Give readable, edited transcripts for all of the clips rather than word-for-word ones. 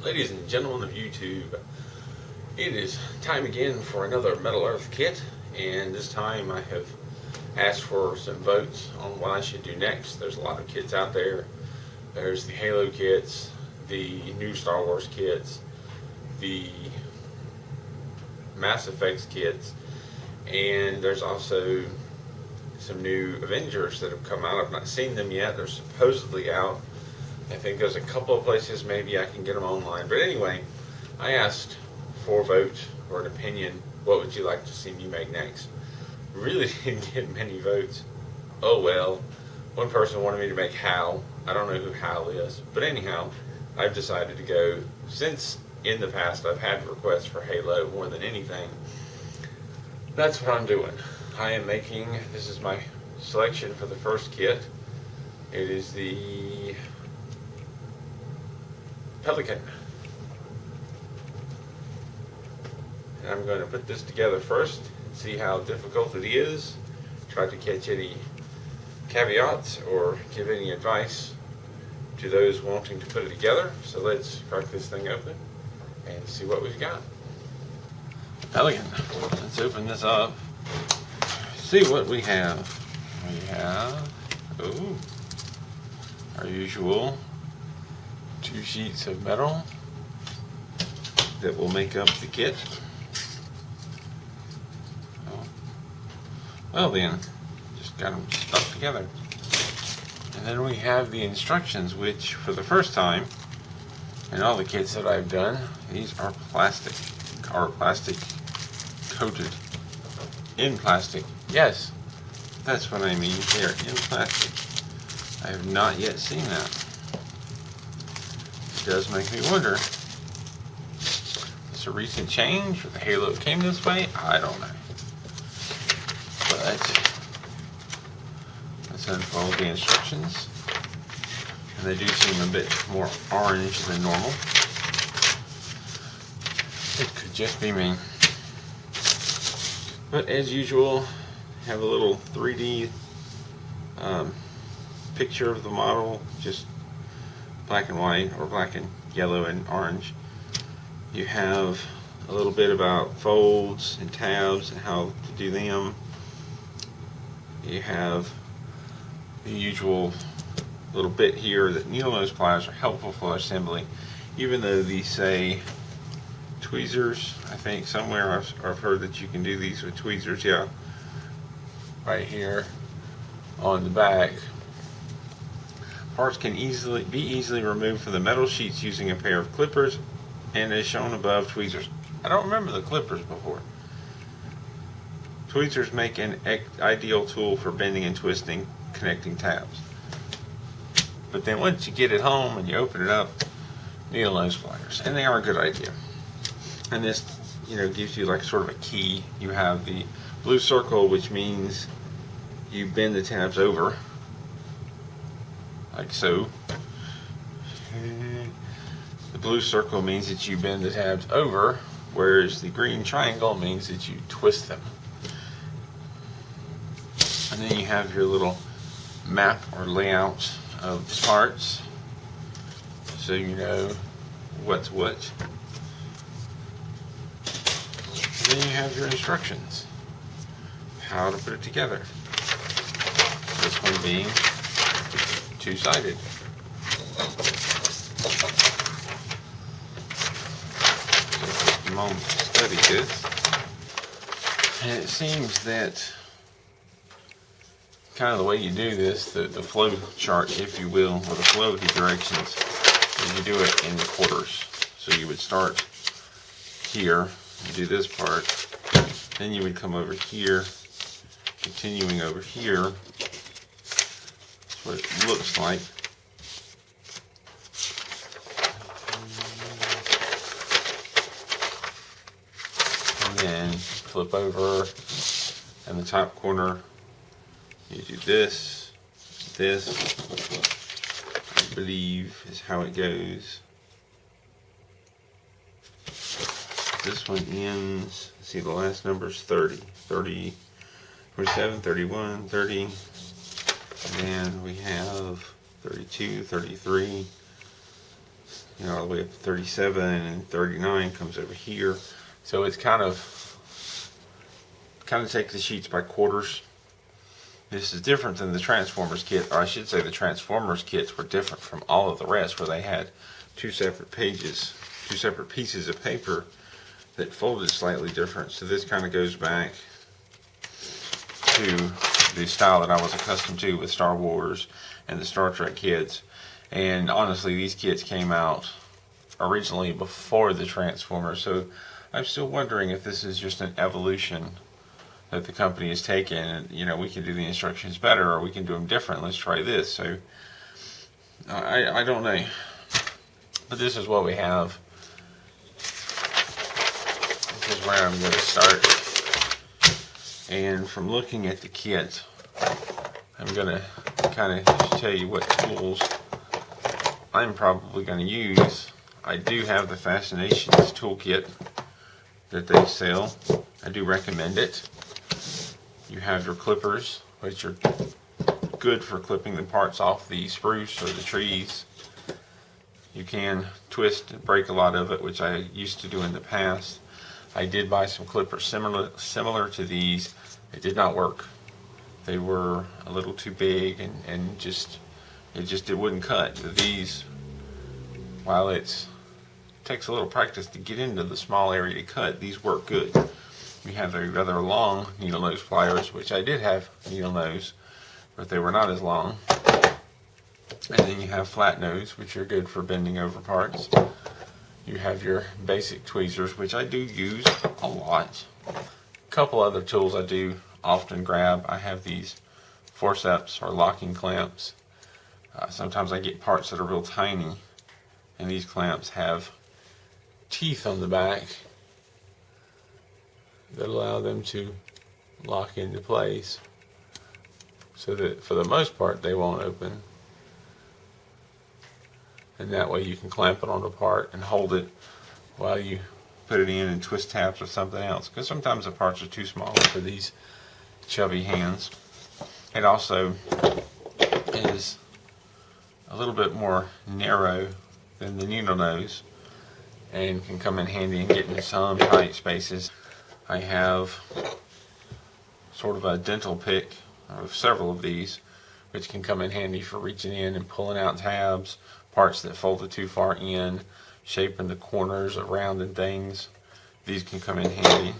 Ladies and gentlemen of YouTube, it is time again for another Metal Earth kit, and this time I have asked for some votes on what I should do next. There's a lot of kits out there. There's the Halo kits, the new Star Wars kits, the Mass Effects kits, and there's also some new Avengers that have come out. I've not seen them yet. They're supposedly out. I think there's a couple of places maybe I can get them online. But anyway, I asked for a vote or an opinion. What would you like to see me make next? Really didn't get many votes. Oh well. One person wanted me to make Hal. I don't know who Hal is. But anyhow, I've decided to go, since in the past I've had requests for Halo more than anything, that's what I'm doing. I am making, this is my selection for the first kit. It is the Pelican. And I'm going to put this together first and see how difficult it is. Try to catch any caveats or give any advice to those wanting to put it together. So let's crack this thing open and see what we've got. Pelican. Let's open this up. See what we have. We have, our usual 2 sheets of metal that will make up the kit. Well then, just got them stuck together. And then we have the instructions, which for the first time in all the kits that I've done, these are plastic coated in plastic. Yes, that's what I mean. They're in plastic. I have not yet seen that. It does make me wonder. Is this a recent change, or the Halo came this way? I don't know. But let's unfold the instructions. And they do seem a bit more orange than normal. It could just be me. But as usual, have a little 3D picture of the model, just black and white, or black and yellow and orange. You have a little bit about folds and tabs and how to do them. You have the usual little bit here that needle nose pliers are helpful for assembly, even though these say tweezers. I think somewhere I've heard that you can do these with tweezers. Yeah, right here on the back. Parts can be easily removed from the metal sheets using a pair of clippers, and as shown above, tweezers. I don't remember the clippers before. Tweezers make an ideal tool for bending and twisting, connecting tabs. But then once you get it home and you open it up, needle nose pliers, and they are a good idea. And this, gives you like sort of a key. You have the blue circle, which means you bend the tabs over, like so. The blue circle means that you bend the tabs over, whereas the green triangle means that you twist them. And then you have your little map or layout of the parts, so you know what's what. And then you have your instructions, how to put it together. This one being 2-sided. So just a moment to study this. And it seems that kind of the way you do this, the flow chart, if you will, or the flow of the directions, is you do it in quarters. So you would start here, and do this part, then you would come over here, continuing over here. That's what it looks like. And then flip over, and the top corner, you do this, I believe is how it goes. This one ends, see, the last number is 30, 27, 31, 30, and then we have 32, 33, all the way up to 37, and 39 comes over here. So it's kind of take the sheets by quarters. This is different than the Transformers kit, or I should say the Transformers kits were different from all of the rest, where they had two separate pieces of paper that folded slightly different. So this kind of goes back to the style that I was accustomed to with Star Wars and the Star Trek kits. And honestly, these kits came out originally before the Transformers, so I'm still wondering if this is just an evolution that the company has taken, and we can do the instructions better, or we can do them different. Let's try this. So I don't know, but this is what we have. This is where I'm going to start. And from looking at the kit, I'm going to kind of tell you what tools I'm probably going to use. I do have the Fascinations toolkit that they sell. I do recommend it. You have your clippers, which are good for clipping the parts off the spruce or the trees. You can twist and break a lot of it, which I used to do in the past. I did buy some clippers similar to these. It did not work. They were a little too big, and it wouldn't cut. These, while it takes a little practice to get into the small area to cut, these work good. We have a rather long needle nose pliers, which I did have needle nose, but they were not as long. And then you have flat nose, which are good for bending over parts. You have your basic tweezers, which I do use a lot. A couple other tools I do often grab. I have these forceps or locking clamps. Sometimes I get parts that are real tiny, and these clamps have teeth on the back that allow them to lock into place, so that for the most part they won't open, and that way you can clamp it on the part and hold it while you put it in and twist tabs or something else, because sometimes the parts are too small for these chubby hands. It also is a little bit more narrow than the needle nose and can come in handy and get into some tight spaces. I have sort of a dental pick of several of these, which can come in handy for reaching in and pulling out tabs, parts that folded too far in, shaping the corners around and things. These can come in handy.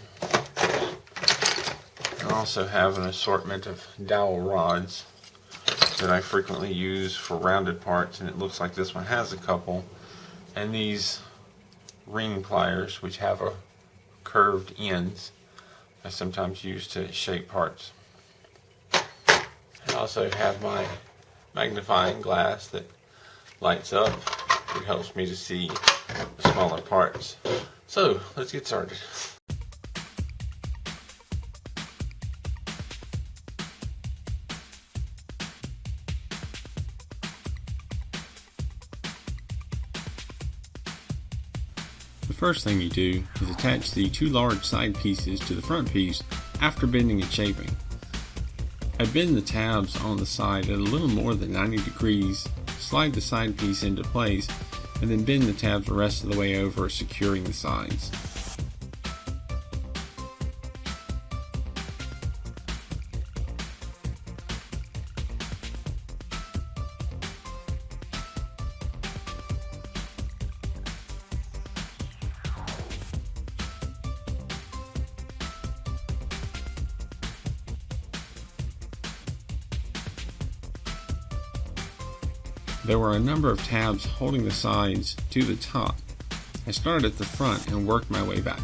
I also have an assortment of dowel rods that I frequently use for rounded parts, and it looks like this one has a couple. And these ring pliers, which have a curved ends, I sometimes use to shape parts. I also have my magnifying glass that lights up. It helps me to see the smaller parts. So let's get started. The first thing you do is attach the two large side pieces to the front piece after bending and shaping. I bend the tabs on the side at a little more than 90 degrees, slide the side piece into place, and then bend the tabs the rest of the way over, securing the sides. There were a number of tabs holding the sides to the top. I started at the front and worked my way back.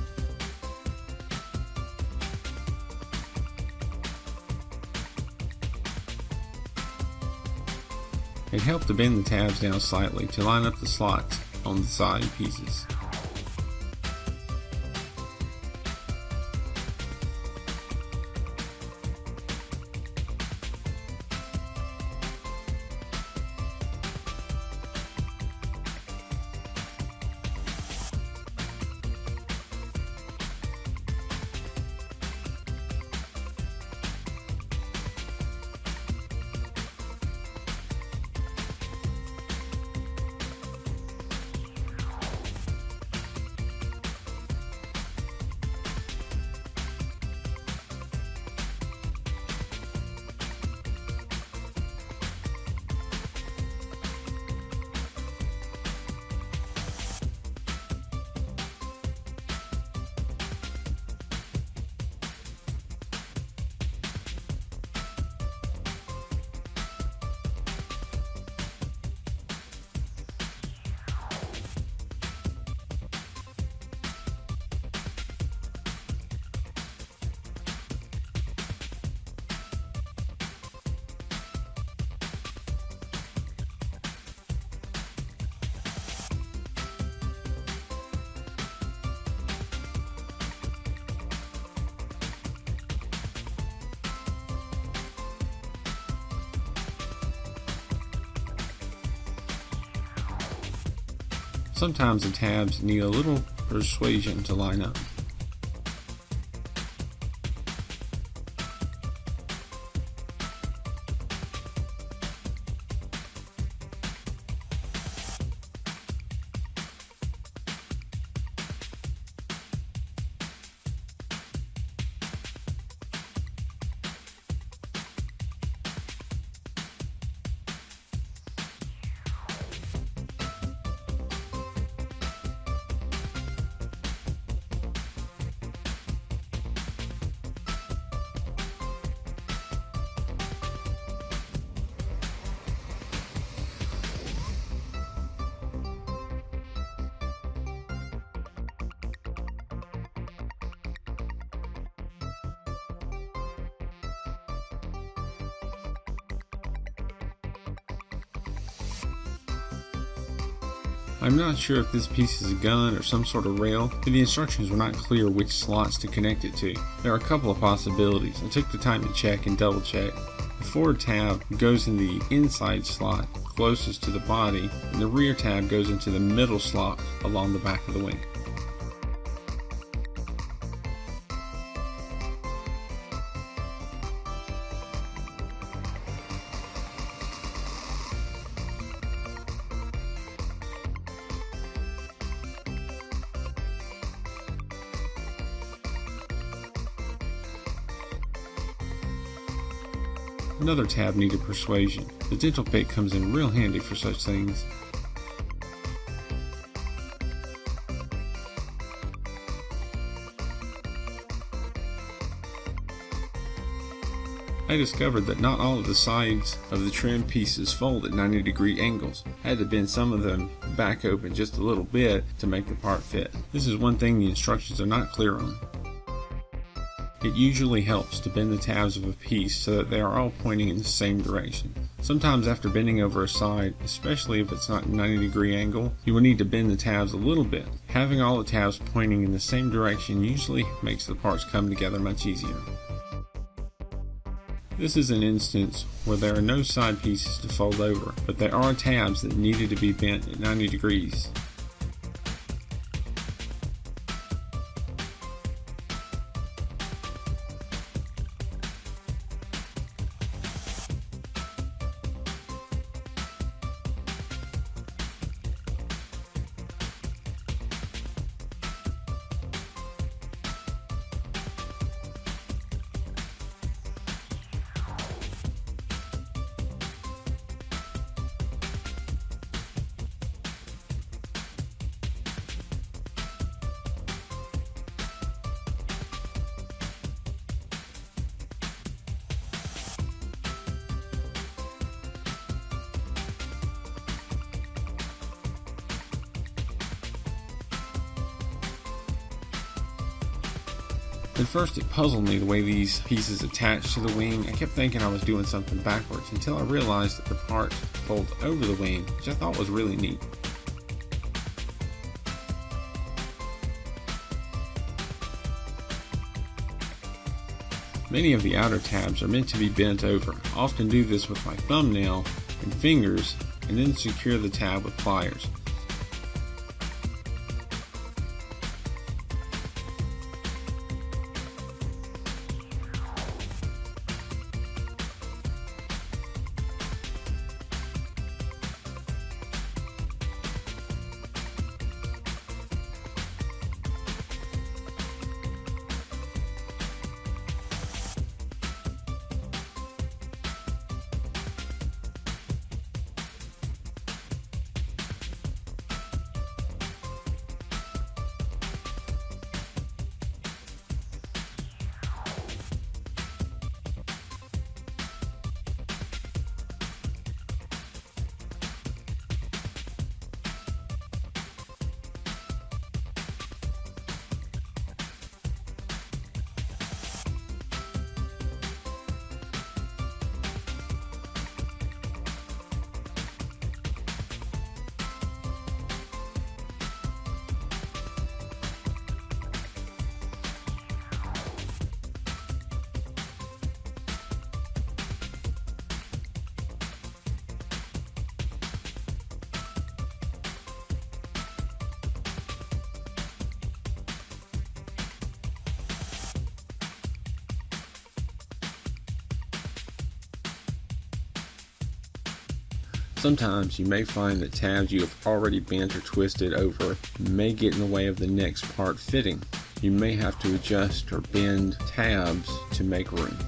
It helped to bend the tabs down slightly to line up the slots on the side pieces. Sometimes the tabs need a little persuasion to line up. I'm not sure if this piece is a gun or some sort of rail, but the instructions were not clear which slots to connect it to. There are a couple of possibilities. I took the time to check and double check. The forward tab goes in the inside slot closest to the body, and the rear tab goes into the middle slot along the back of the wing. Another tab needed persuasion. The dental pick comes in real handy for such things. I discovered that not all of the sides of the trim pieces fold at 90-degree angles. I had to bend some of them back open just a little bit to make the part fit. This is one thing the instructions are not clear on. It usually helps to bend the tabs of a piece so that they are all pointing in the same direction. Sometimes after bending over a side, especially if it's not a 90-degree angle, you will need to bend the tabs a little bit. Having all the tabs pointing in the same direction usually makes the parts come together much easier. This is an instance where there are no side pieces to fold over, but there are tabs that needed to be bent at 90 degrees. At first it puzzled me the way these pieces attached to the wing. I kept thinking I was doing something backwards until I realized that the parts fold over the wing, which I thought was really neat. Many of the outer tabs are meant to be bent over. I often do this with my thumbnail and fingers and then secure the tab with pliers. Sometimes you may find that tabs you have already bent or twisted over may get in the way of the next part fitting. You may have to adjust or bend tabs to make room.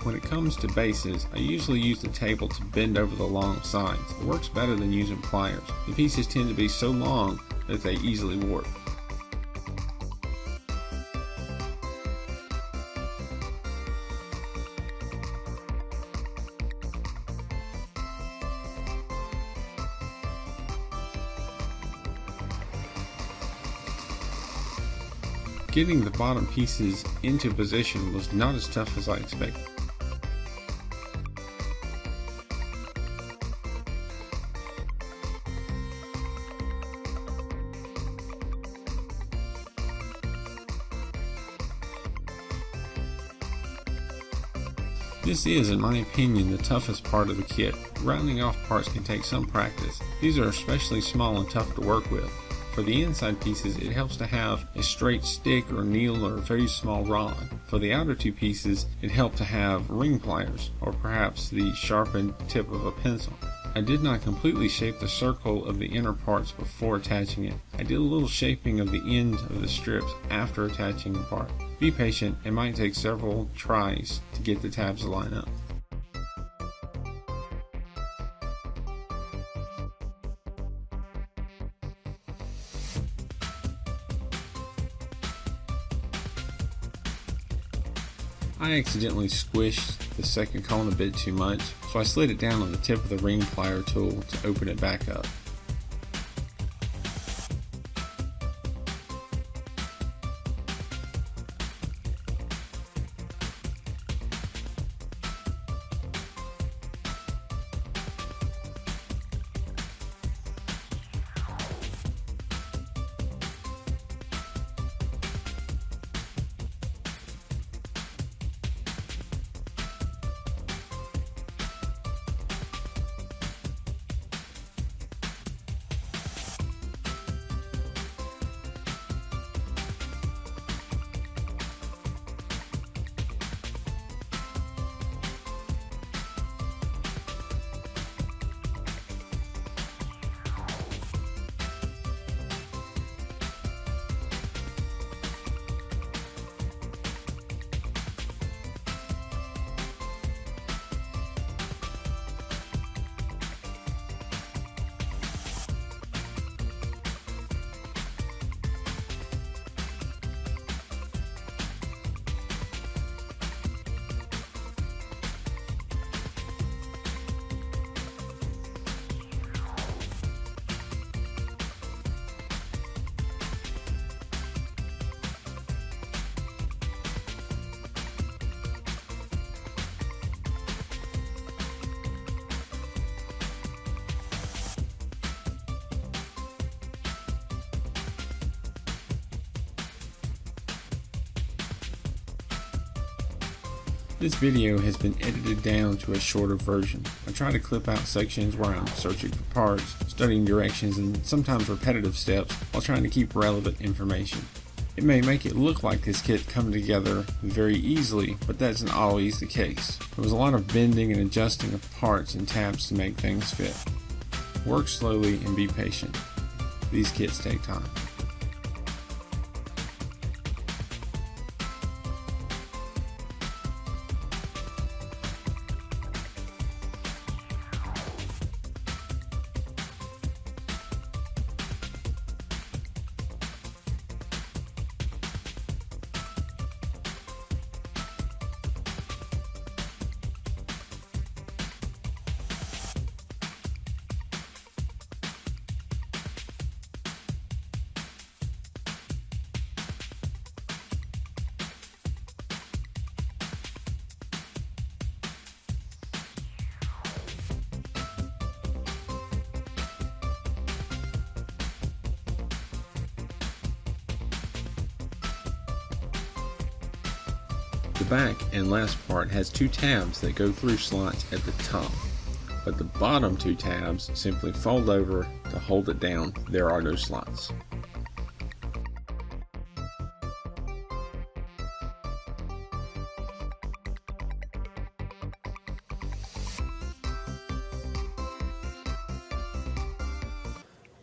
When it comes to bases, I usually use the table to bend over the long sides. It works better than using pliers. The pieces tend to be so long that they easily warp. Getting the bottom pieces into position was not as tough as I expected. This is, in my opinion, the toughest part of the kit. Rounding off parts can take some practice. These are especially small and tough to work with. For the inside pieces, it helps to have a straight stick or needle or a very small rod. For the outer two pieces, it helped to have ring pliers or perhaps the sharpened tip of a pencil. I did not completely shape the circle of the inner parts before attaching it. I did a little shaping of the end of the strips after attaching the part. Be patient, it might take several tries to get the tabs to line up. I accidentally squished the second cone a bit too much, so I slid it down on the tip of the ring plier tool to open it back up. This video has been edited down to a shorter version. I try to clip out sections where I'm searching for parts, studying directions, and sometimes repetitive steps while trying to keep relevant information. It may make it look like this kit come together very easily, but that's not always the case. There was a lot of bending and adjusting of parts and tabs to make things fit. Work slowly and be patient. These kits take time. The back and last part has two tabs that go through slots at the top, but the bottom two tabs simply fold over to hold it down. There are no slots.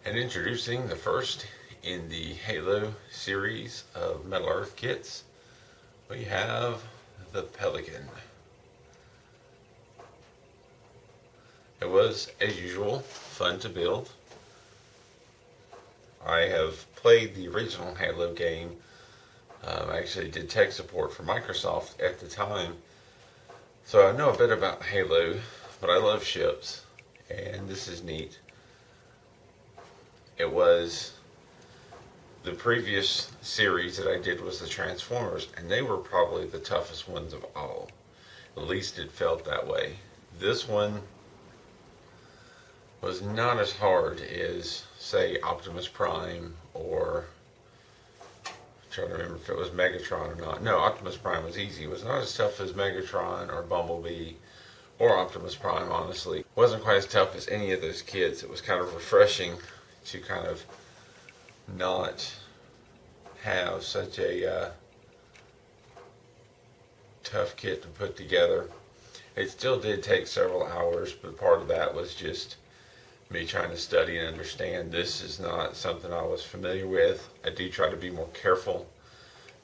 And introducing the first in the Halo series of Metal Earth kits, we have the Pelican. It was, as usual, fun to build. I have played the original Halo game. I actually did tech support for Microsoft at the time, so I know a bit about Halo, but I love ships, and this is neat. It was the previous series that I did was the Transformers, and they were probably the toughest ones of all. At least it felt that way. This one was not as hard as, say, Optimus Prime, or I'm trying to remember if it was Megatron or not. No, Optimus Prime was easy. It was not as tough as Megatron or Bumblebee or Optimus Prime, honestly. It wasn't quite as tough as any of those kids. It was kind of refreshing to kind of not have such a tough kit to put together. It still did take several hours, but part of that was just me trying to study and understand. This is not something I was familiar with. I do try to be more careful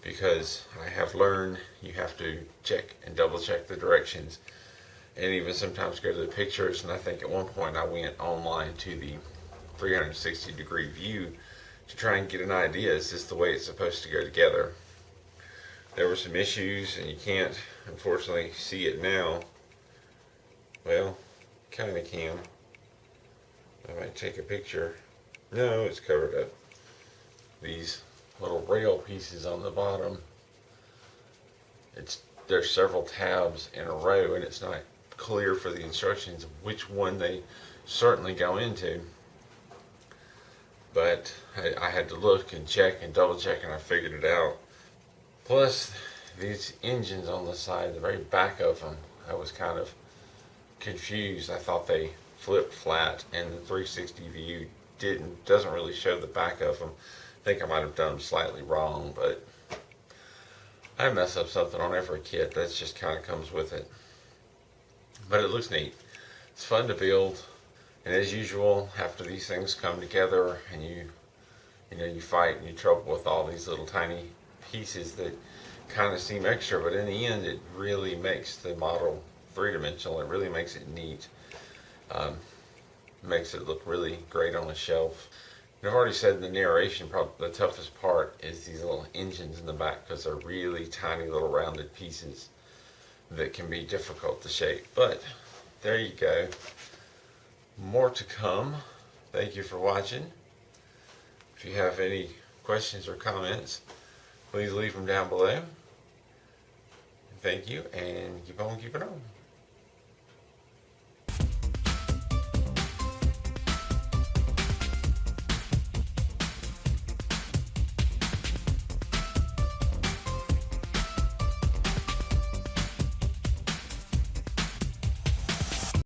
because I have learned you have to check and double check the directions, and even sometimes go to the pictures. And I think at one point I went online to the 360-degree view to try and get an idea, is this the way it's supposed to go together? There were some issues, and you can't unfortunately see it now. Well, kind of can. I might take a picture. No, it's covered up. These little rail pieces on the bottom, there's several tabs in a row, and it's not clear for the instructions of which one they certainly go into. But I had to look and check and double check, and I figured it out. Plus, these engines on the side, the very back of them, I was kind of confused. I thought they flipped flat, and the 360 view doesn't really show the back of them. I think I might have done them slightly wrong, but I mess up something on every kit. That just kind of comes with it. But it looks neat. It's fun to build. And as usual, after these things come together and you fight and you trouble with all these little tiny pieces that kind of seem extra, but in the end it really makes the model three-dimensional. It really makes it neat. Makes it look really great on the shelf. And I've already said in the narration, probably the toughest part is these little engines in the back, because they're really tiny little rounded pieces that can be difficult to shape. But there you go. More to come. Thank you for watching. If you have any questions or comments, please leave them down below. Thank you, and keep on keeping on.